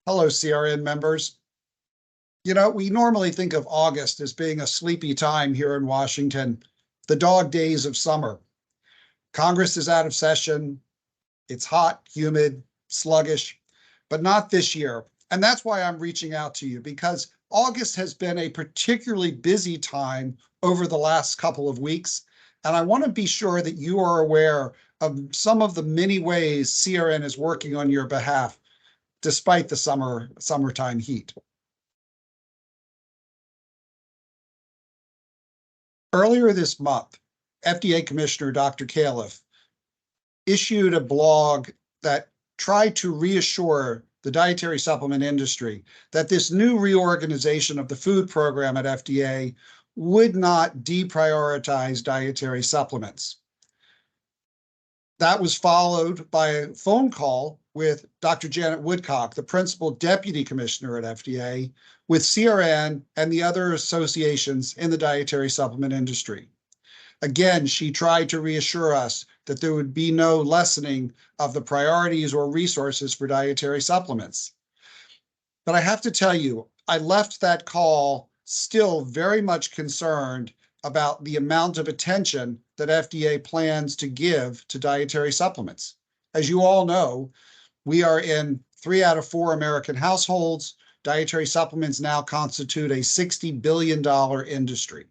Hello, CRN members. You know, we normally think of August as being a sleepy time here in Washington, the dog days of summer. Congress is out of session. It's hot, humid, sluggish, but not this year. And that's why I'm reaching out to you, because August has been a particularly busy time over the last couple of weeks. And I want to be sure that you are aware of some of the many ways CRN is working on your behalf, despite the summertime heat. Earlier this month, FDA Commissioner Dr. Califf issued a blog that tried to reassure the dietary supplement industry that this new reorganization of the food program at FDA would not deprioritize dietary supplements. That was followed by a phone call with Dr. Janet Woodcock, the principal deputy commissioner at FDA, with CRN and the other associations in the dietary supplement industry. Again, she tried to reassure us that there would be no lessening of the priorities or resources for dietary supplements. But I have to tell you, I left that call still very much concerned about the amount of attention that FDA plans to give to dietary supplements. As you all know, we are in 3 out of 4 American households. Dietary supplements now constitute a $60 billion industry.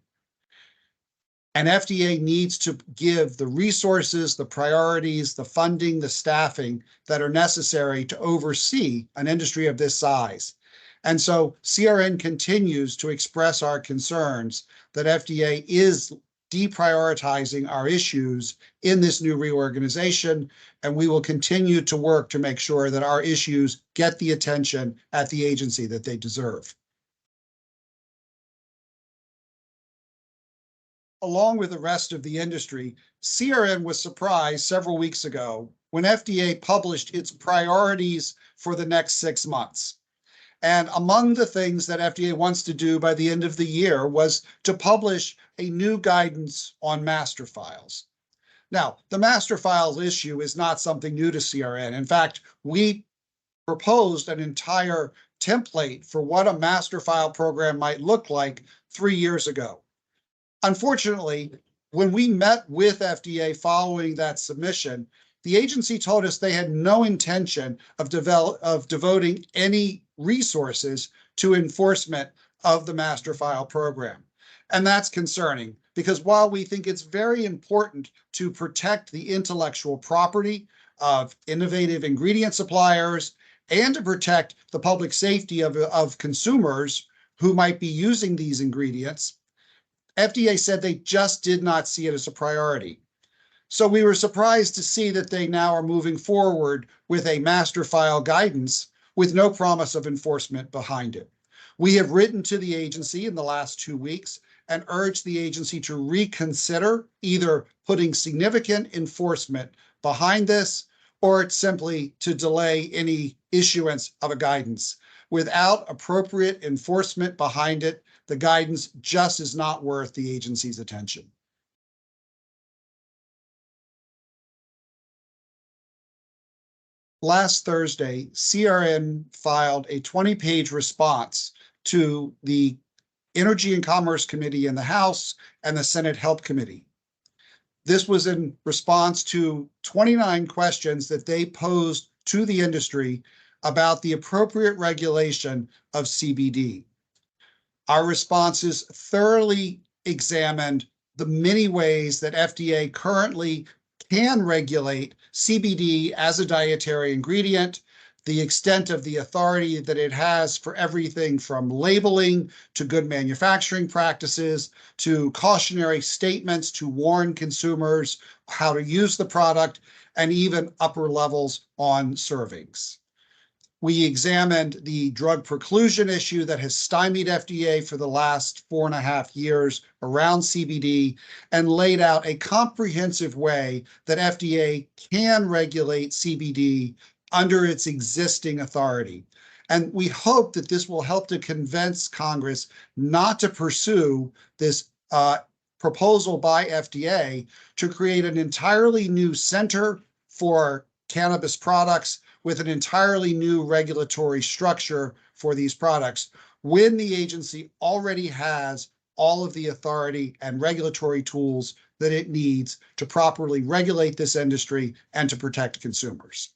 And FDA needs to give the resources, the priorities, the funding, the staffing that are necessary to oversee an industry of this size. And so CRN continues to express our concerns that FDA is deprioritizing our issues in this new reorganization, and we will continue to work to make sure that our issues get the attention at the agency that they deserve. Along with the rest of the industry, CRN was surprised several weeks ago when FDA published its priorities for the next 6 months. And among the things that FDA wants to do by the end of the year was to publish a new guidance on master files. Now, the master files issue is not something new to CRN. In fact, we proposed an entire template for what a master file program might look like 3 years ago. Unfortunately, when we met with FDA following that submission, the agency told us they had no intention of devoting any resources to enforcement of the master file program. And that's concerning, because while we think it's very important to protect the intellectual property of innovative ingredient suppliers and to protect the public safety of consumers who might be using these ingredients, FDA said they just did not see it as a priority. So we were surprised to see that they now are moving forward with a master file guidance with no promise of enforcement behind it. We have written to the agency in the last 2 weeks and urged the agency to reconsider either putting significant enforcement behind this or simply to delay any issuance of a guidance. Without appropriate enforcement behind it, the guidance just is not worth the agency's attention. Last Thursday, CRN filed a 20-page response to the Energy and Commerce Committee in the House and the Senate Health Committee. This was in response to 29 questions that they posed to the industry about the appropriate regulation of CBD. Our responses thoroughly examined the many ways that FDA currently can regulate CBD as a dietary ingredient, the extent of the authority that it has for everything from labeling to good manufacturing practices to cautionary statements to warn consumers how to use the product, and even upper levels on servings. We examined the drug preclusion issue that has stymied FDA for the last 4.5 years around CBD and laid out a comprehensive way that FDA can regulate CBD under its existing authority. And we hope that this will help to convince Congress not to pursue this proposal by FDA to create an entirely new center for cannabis products with an entirely new regulatory structure for these products, when the agency already has all of the authority and regulatory tools that it needs to properly regulate this industry and to protect consumers.